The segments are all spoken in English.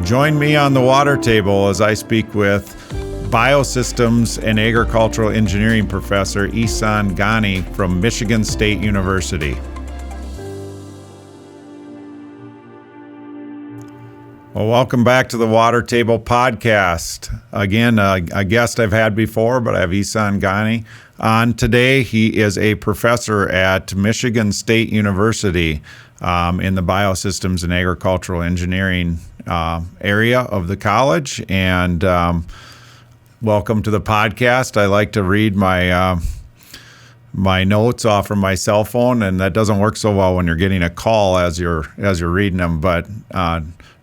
Join me on the water table as I speak with Biosystems and Agricultural Engineering Professor Ehsan Ghane from Michigan State University. Well, welcome back to the Water Table Podcast. Again, a guest I've had before, but I have Ehsan Ghane on today. He is a professor at Michigan State University in the Biosystems and Agricultural Engineering area of the college. And welcome to the podcast. I like to read my my notes off from my cell phone, and that doesn't work so well when you're getting a call as you're reading them. But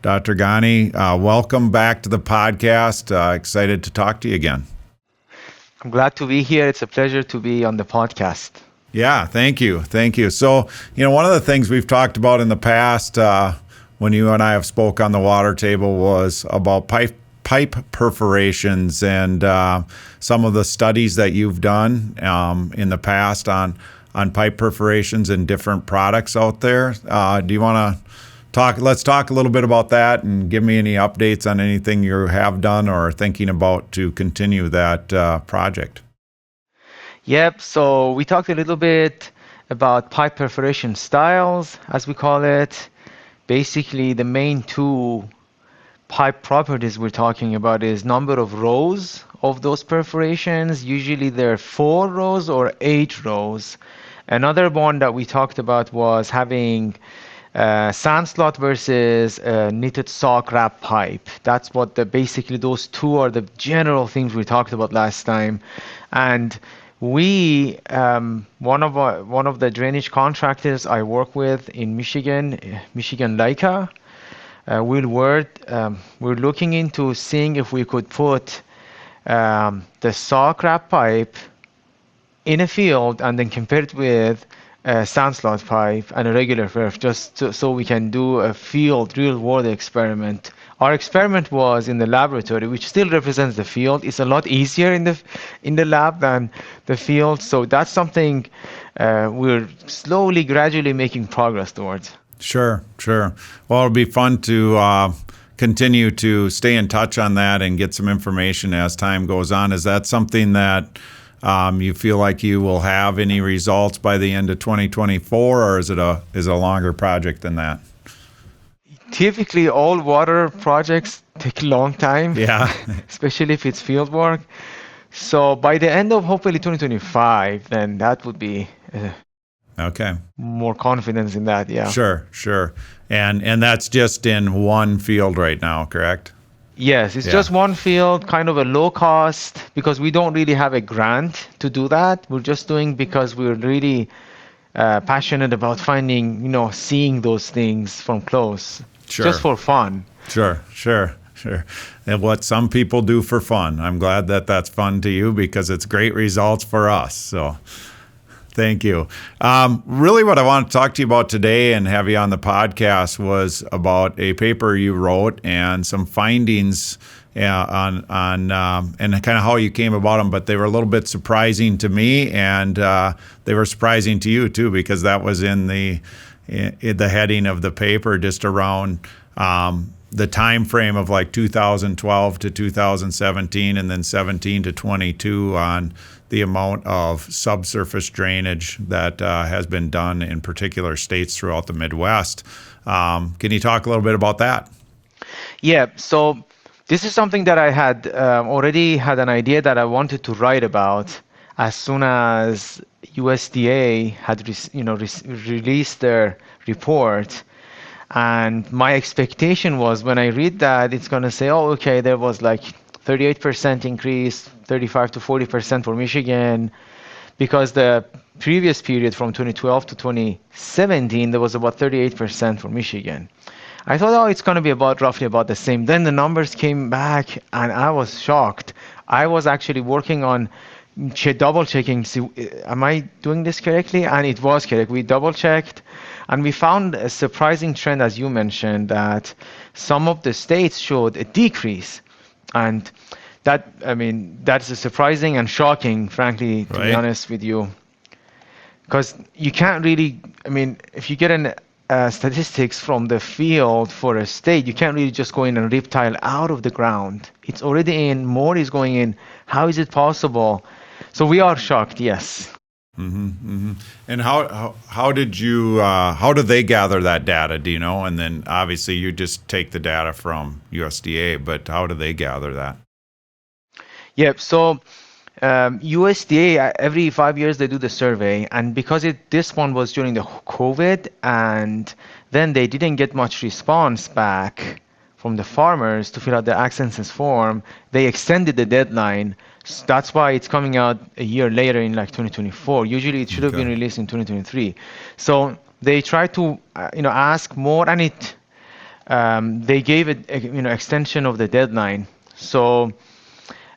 Dr. Ghane, welcome back to the podcast. Excited to talk to you again. I'm glad to be here. It's a pleasure to be on the podcast. Yeah, thank you. Thank you. So, one of the things we've talked about in the past when you and I have spoke on the water table was about pipe perforations and some of the studies that you've done in the past on pipe perforations and different products out there. Do you want to let's talk a little bit about that and give me any updates on anything you have done or are thinking about to continue that project. Yep, so we talked a little bit about pipe perforation styles, as we call it. Basically, the main two pipe properties we're talking about is number of rows of those perforations. Usually there are 4 rows or 8 rows. Another one that we talked about was having sand slot versus knitted sock wrap pipe. That's what basically those two are the general things we talked about last time. And we, one of the drainage contractors I work with in Michigan, Lake Erie, we're looking into seeing if we could put the sock wrap pipe in a field and then compare it with a sand slot pipe and a regular perf, just so we can do a field real world experiment. Our experiment was in the laboratory, which still represents the field. It's a lot easier in the lab than the field. So that's something we're slowly, gradually making progress towards. Sure. Well, it'll be fun to continue to stay in touch on that and get some information as time goes on. Is that something that you feel like you will have any results by the end of 2024, or is it a longer project than that? Typically, all water projects take a long time. Yeah. Especially if it's field work. So by the end of hopefully 2025, then that would be okay. More confidence in that. Yeah. Sure. And that's just in one field right now, correct? Yes, it's just one field, kind of a low cost, because we don't really have a grant to do that. We're just doing because we're really passionate about finding, seeing those things from close. Sure. Just for fun. Sure. And what some people do for fun. I'm glad that that's fun to you because it's great results for us. So thank you. Really what I want to talk to you about today and have you on the podcast was about a paper you wrote and some findings on and kind of how you came about them, but they were a little bit surprising to me, and they were surprising to you too, because that was in the heading of the paper, just around the time frame of like 2012 to 2017 and then 17 to 22 on the amount of subsurface drainage that has been done in particular states throughout the Midwest. Can you talk a little bit about that? Yeah, so this is something that I had already had an idea that I wanted to write about as soon as USDA had released their report. And my expectation was when I read that, it's going to say, oh, okay, there was like 38% increase, 35 to 40% for Michigan, because the previous period from 2012 to 2017, there was about 38% for Michigan. I thought, oh, it's going to be roughly about the same. Then the numbers came back, and I was shocked. I was actually working on double checking, see, am I doing this correctly? And it was correct. We double checked, and we found a surprising trend, as you mentioned, that some of the states showed a decrease. And that's surprising and shocking, frankly, to be honest with you. Because you can't really, if you get statistics from the field for a state. You can't really just go in and rip tile out of the ground. It's already in, more is going in. How is it possible? So we are shocked, yes. And how did you how do they gather that data? Do you know? And then obviously you just take the data from USDA, but how do they gather that? Yeah, so USDA every 5 years they do the survey, and because this one was during the COVID, and then they didn't get much response back from the farmers to fill out the Census form, they extended the deadline. So that's why it's coming out a year later in like 2024. Usually it should have been released in 2023. So they try to ask more, and they gave it extension of the deadline. So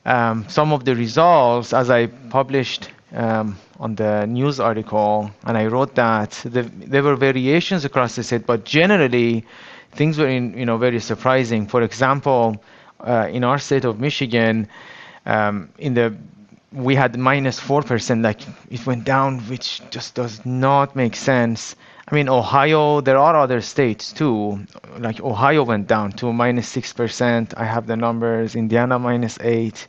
some of the results, as I published on the news article, and I wrote that there were variations across the state, but generally things were very surprising. For example, in our state of Michigan, we had -4%, like it went down, which just does not make sense. I mean, Ohio, there are other states too, like Ohio went down to -6%. I have the numbers. Indiana -8%,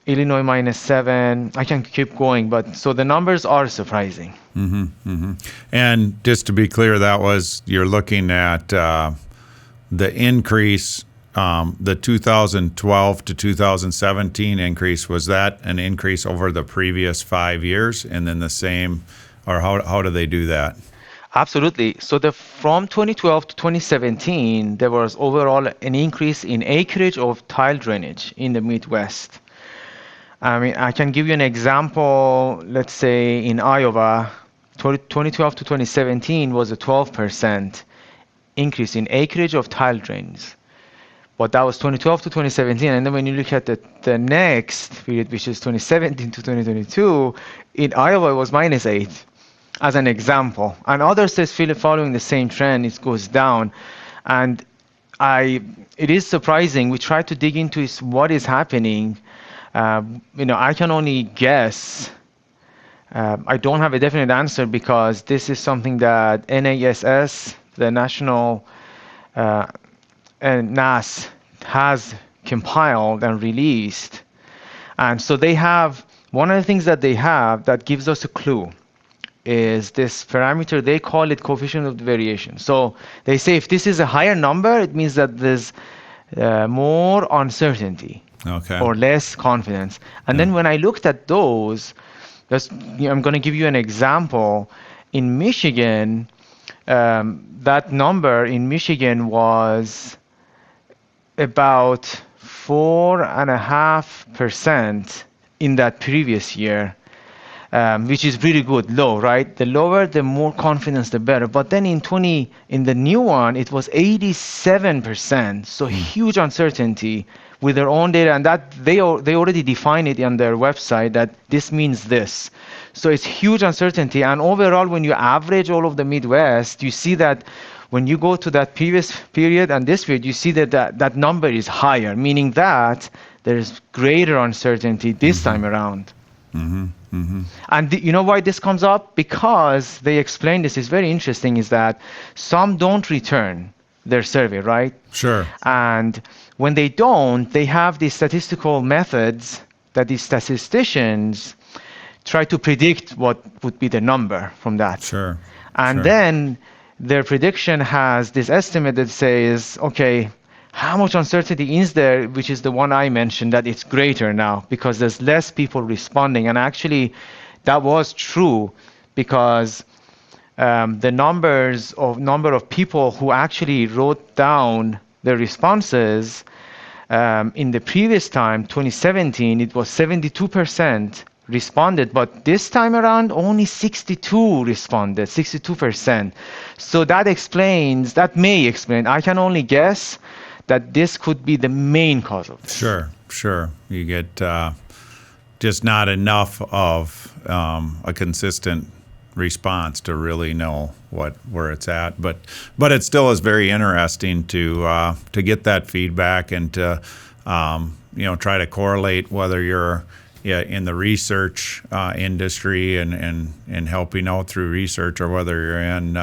Illinois -7%. I can keep going, but so the numbers are surprising. And just to be clear, you're looking at the increase, the 2012 to 2017 increase. Was that an increase over the previous 5 years, and then the same? Or how do they do that? Absolutely. So from 2012 to 2017, there was overall an increase in acreage of tile drainage in the Midwest. I mean, I can give you an example. Let's say in Iowa, 2012 to 2017 was a 12% increase in acreage of tile drains. But that was 2012 to 2017. And then when you look at the next period, which is 2017 to 2022, in Iowa it was -8. As an example, and other states following the same trend, it goes down, and it is surprising. We try to dig into what is happening. I can only guess. I don't have a definite answer because this is something that NASS, the National and NAS, has compiled and released, and so they have one of the things that they have that gives us a clue is this parameter. They call it coefficient of variation. So they say if this is a higher number, it means that there's more uncertainty or less confidence. And then when I looked at those, I'm going to give you an example. In Michigan, that number in Michigan was about 4.5% in that previous year. Which is really good, low, right? The lower, the more confidence, the better. But then in the new one, it was 87%. So huge uncertainty with their own data, and that they already define it on their website that this means this. So it's huge uncertainty. And overall, when you average all of the Midwest, you see that when you go to that previous period and this period, you see that number is higher, meaning that there's greater uncertainty this time around. And you know why this comes up? Because they explain this is very interesting, is that some don't return their survey, right? Sure. And when they don't, they have these statistical methods that these statisticians try to predict what would be the number from that. Sure. And then their prediction has this estimate that says, okay, how much uncertainty is there, which is the one I mentioned, that it's greater now because there's less people responding. And actually, that was true because the number of people who actually wrote down their responses in the previous time, 2017, it was 72% responded, but this time around only 62 responded, 62%. So that may explain, I can only guess, that this could be the main cause of this. Sure. You get just not enough of a consistent response to really know where it's at. But it still is very interesting to get that feedback and to try to correlate whether you're yeah, in the research industry and helping out through research, or whether you're in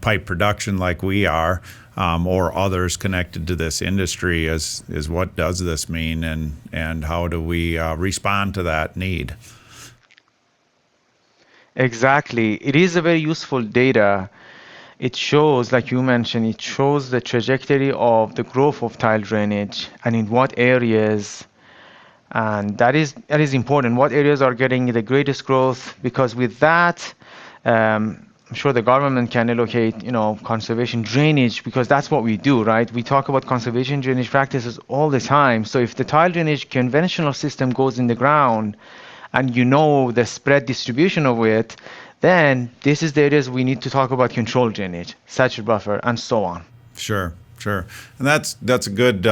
pipe production like we are, or others connected to this industry, is what does this mean, and how do we respond to that need? Exactly. It is a very useful data. It shows, like you mentioned, it shows the trajectory of the growth of tile drainage and in what areas. And that is important. What areas are getting the greatest growth? Because with that, I'm sure the government can allocate, conservation drainage, because that's what we do, right? We talk about conservation drainage practices all the time. So if the tile drainage conventional system goes in the ground, and the spread distribution of it, then this is the areas we need to talk about control drainage, saturate buffer, and so on. Sure, sure. And that's a good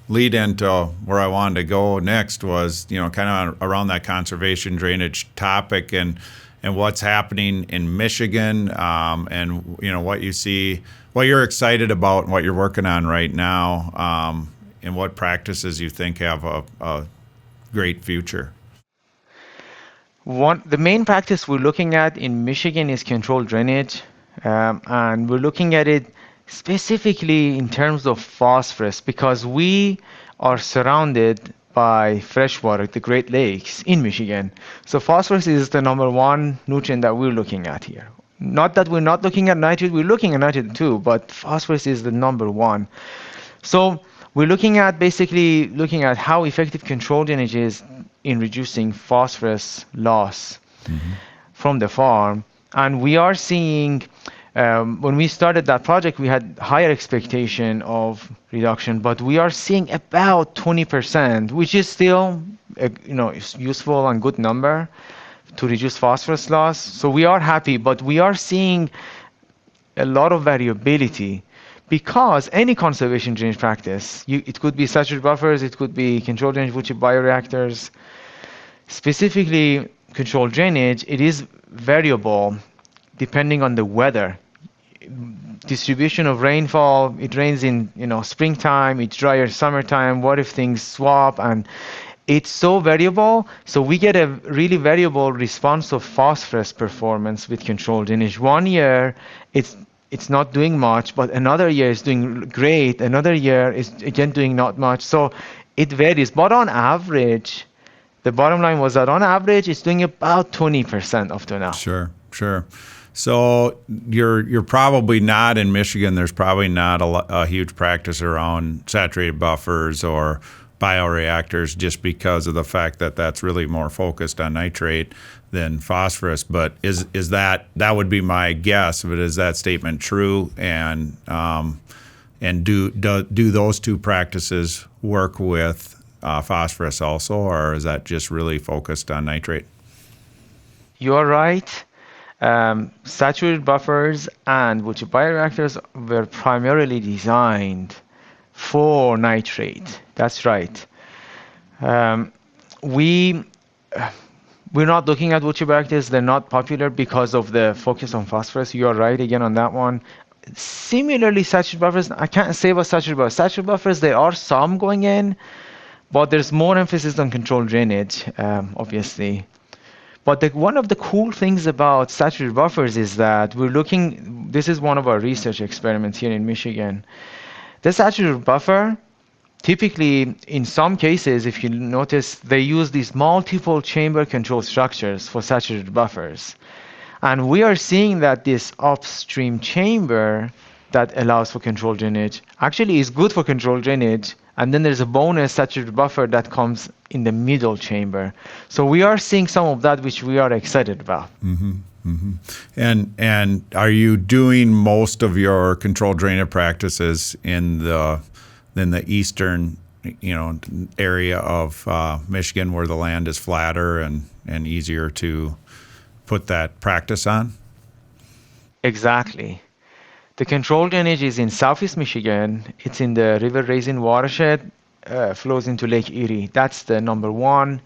lead into where I wanted to go next, was, kind of around that conservation drainage topic, and what's happening in Michigan, and, what you see, what you're excited about, and what you're working on right now, and what practices you think have a great future. The main practice we're looking at in Michigan is controlled drainage, and we're looking at it specifically in terms of phosphorus, because we are surrounded by freshwater, the Great Lakes in Michigan. So phosphorus is the number one nutrient that we're looking at here. Not that we're not looking at nitrogen, we're looking at nitrogen too, but phosphorus is the number one. So we're looking at how effective control drainage is in reducing phosphorus loss from the farm. And we are seeing, when we started that project, we had higher expectation of reduction, but we are seeing about 20%, which is still a useful and good number to reduce phosphorus loss. So we are happy, but we are seeing a lot of variability, because any conservation drainage practice, it could be saturate buffers, it could be controlled drainage, wood chip bioreactors. Specifically, controlled drainage, it is variable depending on the weather. Distribution of rainfall, it rains in springtime, it's drier summertime, what if things swap? And it's so variable, so we get a really variable response of phosphorus performance with controlled drainage. One year, it's not doing much, but another year is doing great. Another year is again doing not much. So it varies. But on average, the bottom line was that on average, it's doing about 20% up to now. Sure, sure. So you're probably not in Michigan. There's probably not a huge practice around saturated buffers or bioreactors, just because of the fact that that's really more focused on nitrate than phosphorus. But is that would be my guess, but is that statement true? And do those two practices work with phosphorus also, or is that just really focused on nitrate? You're right. Saturated buffers and wood chip bioreactors were primarily designed for nitrate. That's right. We're not looking at wood chip bioreactors. They're not popular because of the focus on phosphorus. You are right again on that one. Similarly, saturated buffers, I can't say about saturated buffers. Saturated buffers, there are some going in, but there's more emphasis on controlled drainage, obviously. But one of the cool things about saturated buffers is that this is one of our research experiments here in Michigan. The saturated buffer, typically, in some cases, if you notice, they use these multiple chamber control structures for saturated buffers. And we are seeing that this upstream chamber that allows for controlled drainage actually is good for controlled drainage. And then there's a bonus saturated buffer that comes in the middle chamber. So we are seeing some of that, which we are excited about. Mm-hmm, mm-hmm. And are you doing most of your controlled drainage practices in the eastern area of Michigan, where the land is flatter and easier to put that practice on? Exactly. The controlled drainage is in southeast Michigan. It's in the River Raisin watershed, flows into Lake Erie. That's the number one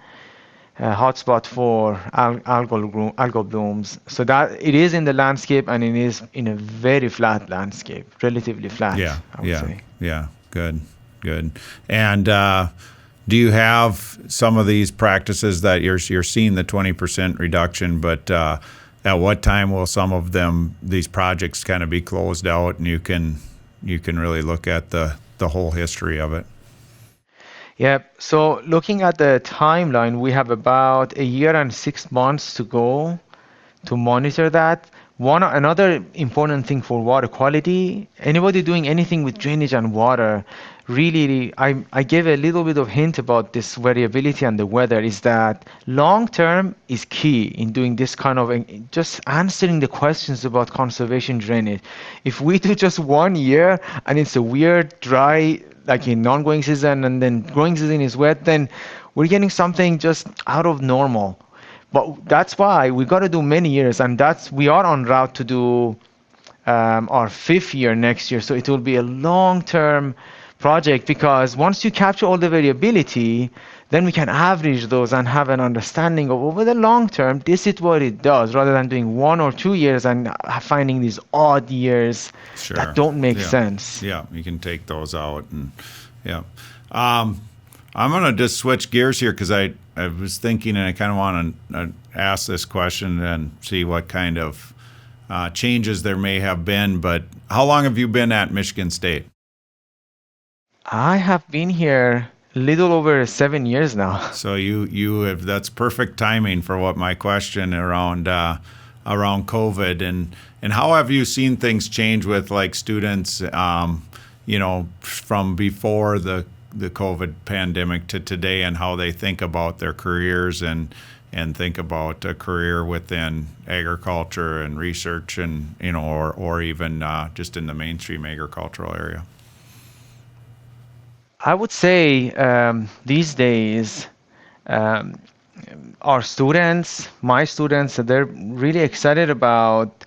hotspot for algal blooms. So that it is in the landscape, and it is in a very flat landscape, relatively flat. Yeah, I would say. yeah. Good. And Do you have some of these practices that you're seeing the 20% reduction, but at what time will some of these projects kind of be closed out and you can really look at the whole history of it? Yeah, so looking at the timeline, we have about a year and 6 months to go to monitor that. Another important thing for water quality, anybody doing anything with drainage and water, really, I gave a little bit of hint about this variability and the weather, is that long term is key in doing this kind of just answering the questions about conservation drainage. If we do just 1 year and it's a weird dry, like in non-growing season, and then growing season is wet, then we're getting something just out of normal. But that's why we got to do many years, and we are on route to do our 5th year next year. So it will be a long-term project, because once you capture all the variability, then we can average those and have an understanding of over the long term, this is what it does, rather than doing 1 or 2 years and finding these odd years that don't make sense. Yeah, you can take those out. And yeah. I'm going to just switch gears here because I was thinking, and I kind of want to ask this question and see what kind of changes there may have been. But how long have you been at Michigan State? I have been here a little over 7 years now. So you have, that's perfect timing for what my question around COVID, and how have you seen things change with like students, from before the COVID pandemic to today, and how they think about their careers and think about a career within agriculture and research, and or even just in the mainstream agricultural area? I would say these days, our students, my students, they're really excited about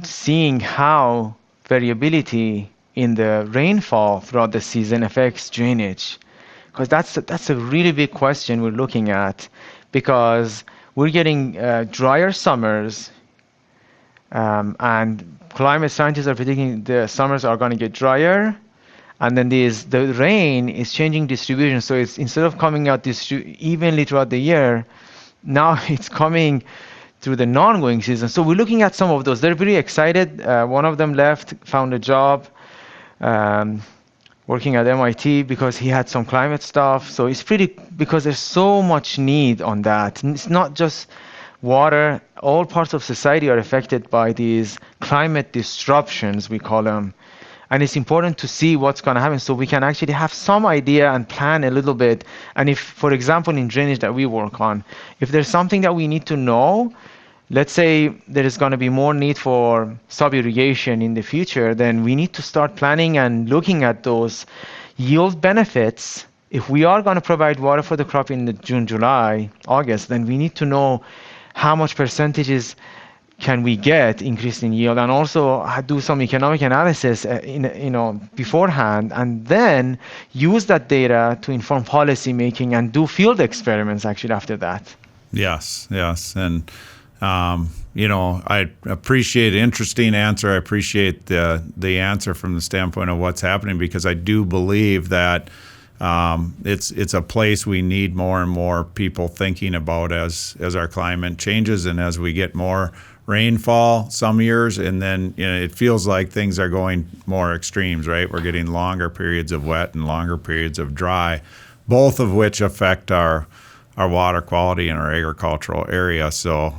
seeing how variability in the rainfall throughout the season affects drainage. Because that's a really big question we're looking at, because we're getting drier summers, and climate scientists are predicting the summers are going to get drier. And then the rain is changing distribution. So it's, instead of coming out evenly throughout the year, now it's coming through the non-growing season. So we're looking at some of those. They're pretty excited. One of them left, found a job working at MIT because he had some climate stuff. So it's because there's so much need on that. And it's not just water. All parts of society are affected by these climate disruptions, we call them. And it's important to see what's going to happen so we can actually have some idea and plan a little bit. And if, for example, in drainage that we work on, if there's something that we need to know, let's say there is going to be more need for sub-irrigation in the future, then we need to start planning and looking at those yield benefits. If we are going to provide water for the crop in the June, July, August, then we need to know how much percentages can we get increase in yield, and also do some economic analysis beforehand, and then use that data to inform policy making and do field experiments actually after that. Yes. And I appreciate interesting answer. I appreciate the answer from the standpoint of what's happening, because I do believe that it's a place we need more and more people thinking about as our climate changes and as we get more rainfall some years, and then it feels like things are going more extremes, right? We're getting longer periods of wet and longer periods of dry, both of which affect our water quality in our agricultural area. So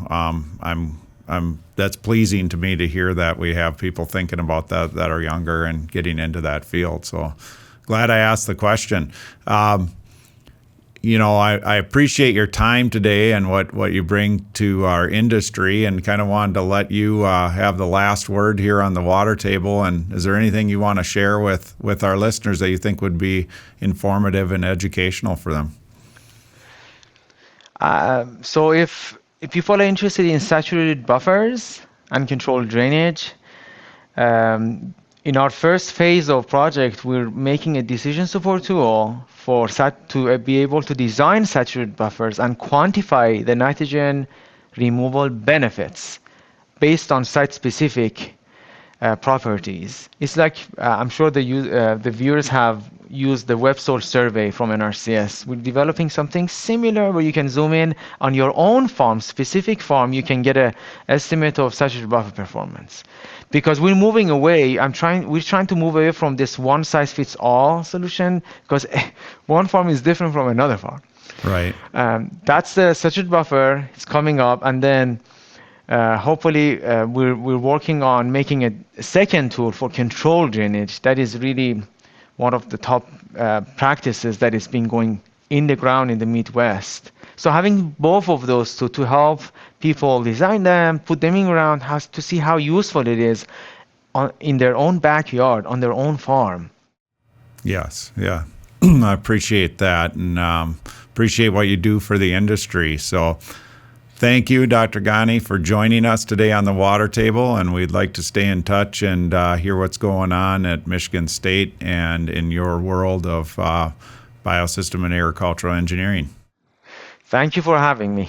that's pleasing to me to hear that we have people thinking about that are younger and getting into that field. So glad I asked the question. I appreciate your time today and what you bring to our industry, and kind of wanted to let you have the last word here on the water table. And is there anything you want to share with our listeners that you think would be informative and educational for them? So if people are interested in saturated buffers and controlled drainage, in our first phase of project, we're making a decision support tool to be able to design saturated buffers and quantify the nitrogen removal benefits based on site-specific properties. It's like I'm sure the viewers have use the web soil survey from NRCS. We're developing something similar where you can zoom in on your own farm, specific farm, you can get an estimate of saturate buffer performance. Because we're moving away, we're trying to move away from this one size fits all solution, because one farm is different from another farm. Right. That's the saturate buffer. It's coming up, and then hopefully we're working on making a second tool for control drainage. That is really one of the top practices that is been going in the ground in the Midwest. So having both of those two to help people design them, put them in ground, to see how useful it is in their own backyard, on their own farm. Yes, yeah. I appreciate that, and appreciate what you do for the industry. So thank you, Dr. Ghane, for joining us today on the Water Table, and we'd like to stay in touch and hear what's going on at Michigan State and in your world of biosystem and agricultural engineering. Thank you for having me.